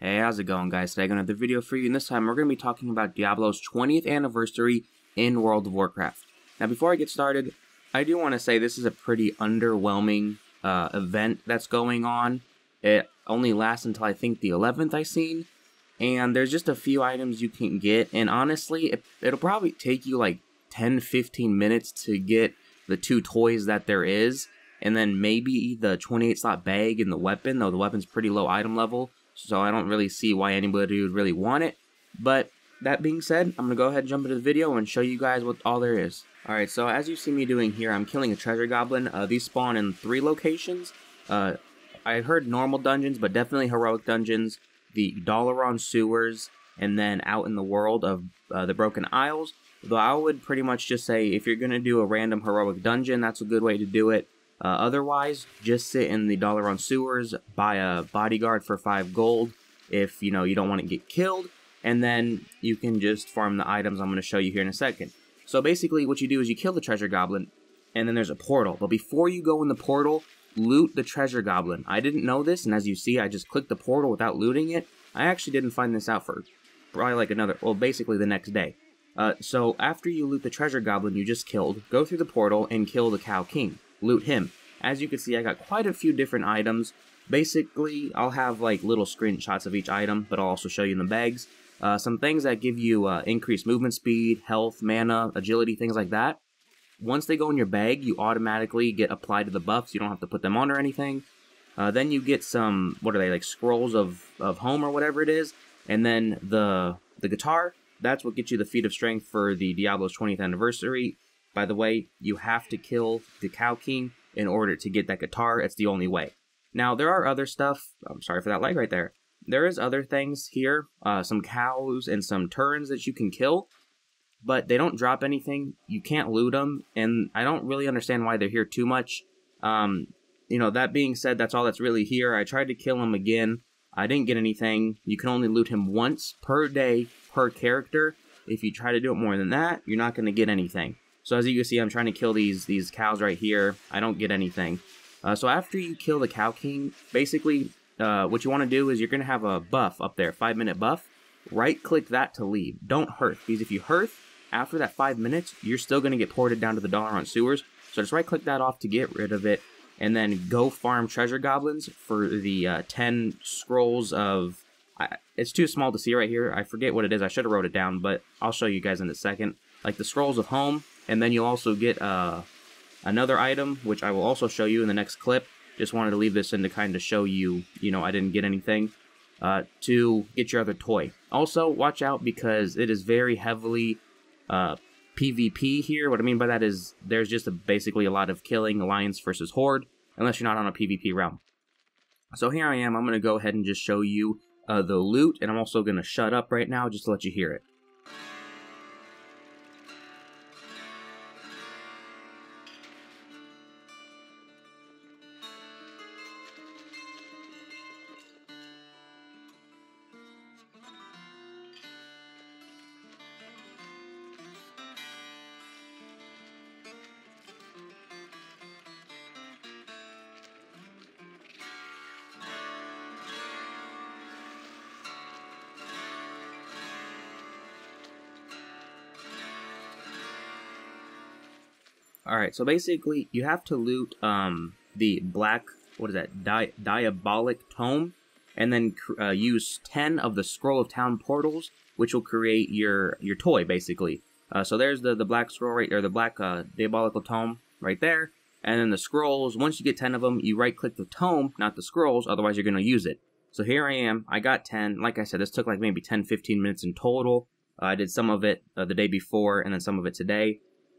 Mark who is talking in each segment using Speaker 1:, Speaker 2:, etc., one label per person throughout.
Speaker 1: Hey, how's it going, guys? Today I got another video for you, and this time we're going to be talking about Diablo's 20th anniversary in World of Warcraft. Now, before I get started, I do want to say this is a pretty underwhelming event that's going on. It only lasts until I think the 11th I seen, and there's just a few items you can get, and honestly, it'll probably take you like 10-15 minutes to get the 2 toys that there is, and then maybe the 28 slot bag and the weapon, though the weapon's pretty low item level. So I don't really see why anybody would really want it. But that being said, I'm going to go ahead and jump into the video and show you guys what all there is. Alright, so as you see me doing here, I'm killing a treasure goblin. These spawn in 3 locations. I heard normal dungeons, but definitely heroic dungeons. The Dalaran sewers, and then out in the world of the Broken Isles. Though I would pretty much just say if you're going to do a random heroic dungeon, that's a good way to do it. Otherwise, just sit in the Dalaran sewers, buy a bodyguard for 5 gold if, you don't want to get killed, and then you can just farm the items I'm going to show you here in a second. So basically, what you do is you kill the treasure goblin, and then there's a portal. But before you go in the portal, loot the treasure goblin. I didn't know this, and as you see, I just clicked the portal without looting it. I actually didn't find this out for probably like basically the next day. So after you loot the treasure goblin you just killed, go through the portal and kill the Cow King. Loot him. As you can see, I got quite a few different items. Basically, I'll have like little screenshots of each item, but I'll also show you in the bags. Some things that give you increased movement speed, health, mana, agility, things like that. Once they go in your bag, you automatically get applied to the buffs. You don't have to put them on or anything. Then you get some, what are they, like scrolls of home or whatever it is. And then the guitar, that's what gets you the feat of strength for the Diablo's 20th anniversary. By the way, you have to kill the Cow King in order to get that guitar. It's the only way. Now, there are other stuff. I'm sorry for that lag right there. There is other things here. Some cows and some turns that you can kill. But they don't drop anything. You can't loot them. And I don't really understand why they're here too much. That being said, that's all that's really here. I tried to kill him again. I didn't get anything. You can only loot him once per day per character. If you try to do it more than that, you're not going to get anything. So as you can see, I'm trying to kill these cows right here. I don't get anything. So after you kill the Cow King, basically what you want to do is you're going to have a buff up there, 5-minute buff. Right-click that to leave. Don't hearth, because if you hearth, after that 5 minutes, you're still going to get ported down to the Dalaran sewers. So just right-click that off to get rid of it, and then go farm treasure goblins for the 10 scrolls of... it's too small to see right here. I forget what it is. I should have wrote it down, but I'll show you guys in a second. Like the scrolls of home. And then you'll also get another item, which I will also show you in the next clip. Just wanted to leave this in to kind of show you, I didn't get anything, to get your other toy. Also, watch out because it is very heavily PvP here. What I mean by that is there's just basically a lot of killing, Alliance versus Horde, unless you're not on a PvP realm. So here I am. I'm going to go ahead and just show you the loot, and I'm also going to shut up right now just to let you hear it. Alright, so basically, you have to loot the black, Diabolic Tome, and then use 10 of the Scroll of Town portals, which will create your toy, basically. So there's the black scroll right, or the black Diabolical Tome right there, and then the scrolls, once you get 10 of them, you right-click the tome, not the scrolls, otherwise you're going to use it. So here I am, I got 10, like I said, this took like maybe 10-15 minutes in total. I did some of it the day before, and then some of it today.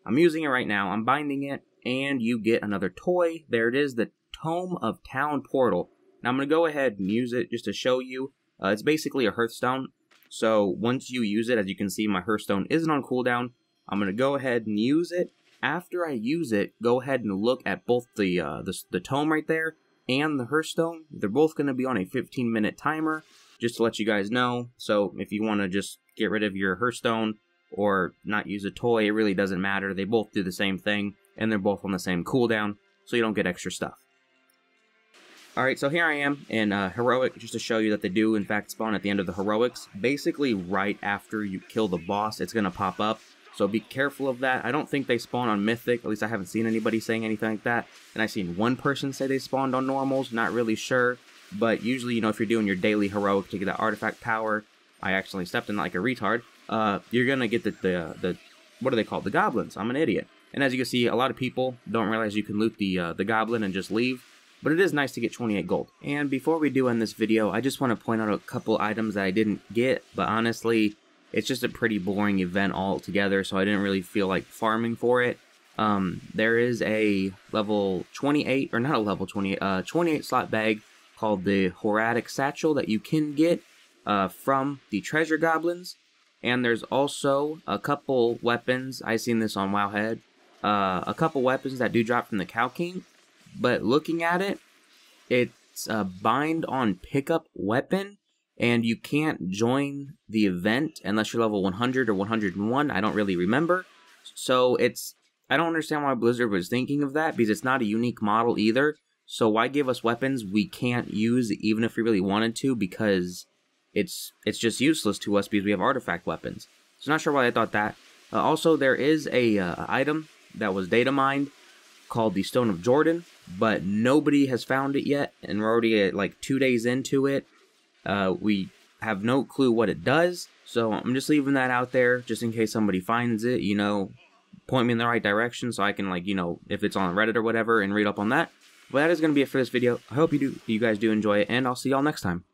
Speaker 1: I'm using it right now, I'm binding it, and you get another toy. There it is, the Tome of Town Portal. Now I'm going to go ahead and use it just to show you. It's basically a hearthstone, so once you use it, as you can see, my hearthstone isn't on cooldown. I'm going to go ahead and use it. After I use it, go ahead and look at both the tome right there and the hearthstone. They're both going to be on a 15-minute timer, just to let you guys know. So if you want to just get rid of your hearthstone, or not use a toy, it really doesn't matter. They both do the same thing, and they're both on the same cooldown, so you don't get extra stuff. Alright, so here I am in Heroic, just to show you that they do in fact spawn at the end of the Heroics. Basically, right after you kill the boss, it's going to pop up. So be careful of that. I don't think they spawn on Mythic, at least I haven't seen anybody saying anything like that. And I've seen one person say they spawned on Normals, not really sure. But usually, you know, if you're doing your daily Heroic to get that artifact power, I actually stepped in like a retard, you're going to get the what are they called? The Goblins. I'm an idiot. And as you can see, a lot of people don't realize you can loot the Goblin and just leave. But it is nice to get 28 gold. And before we do end this video, I just want to point out a couple items that I didn't get, but honestly, it's just a pretty boring event altogether, so I didn't really feel like farming for it. There is a level 28, or not a level 28, 28 slot bag called the Horatic Satchel that you can get from the Treasure Goblins. And there's also a couple weapons, I've seen this on Wowhead, a couple weapons that do drop from the Cow King. But looking at it, it's a bind on pickup weapon, and you can't join the event unless you're level 100 or 101. I don't really remember. So I don't understand why Blizzard was thinking of that, because it's not a unique model either. So why give us weapons we can't use even if we really wanted to, because it's just useless to us because we have artifact weapons. So not sure why I thought that. Also, there is a item that was data mined called the Stone of Jordan, but nobody has found it yet, and we're already at like 2 days into it. We have no clue what it does, so I'm just leaving that out there just in case somebody finds it, you know, point me in the right direction so I can, like, you know, if it's on Reddit or whatever, and read up on that. But that is going to be it for this video. I hope you guys do enjoy it, and I'll see y'all next time.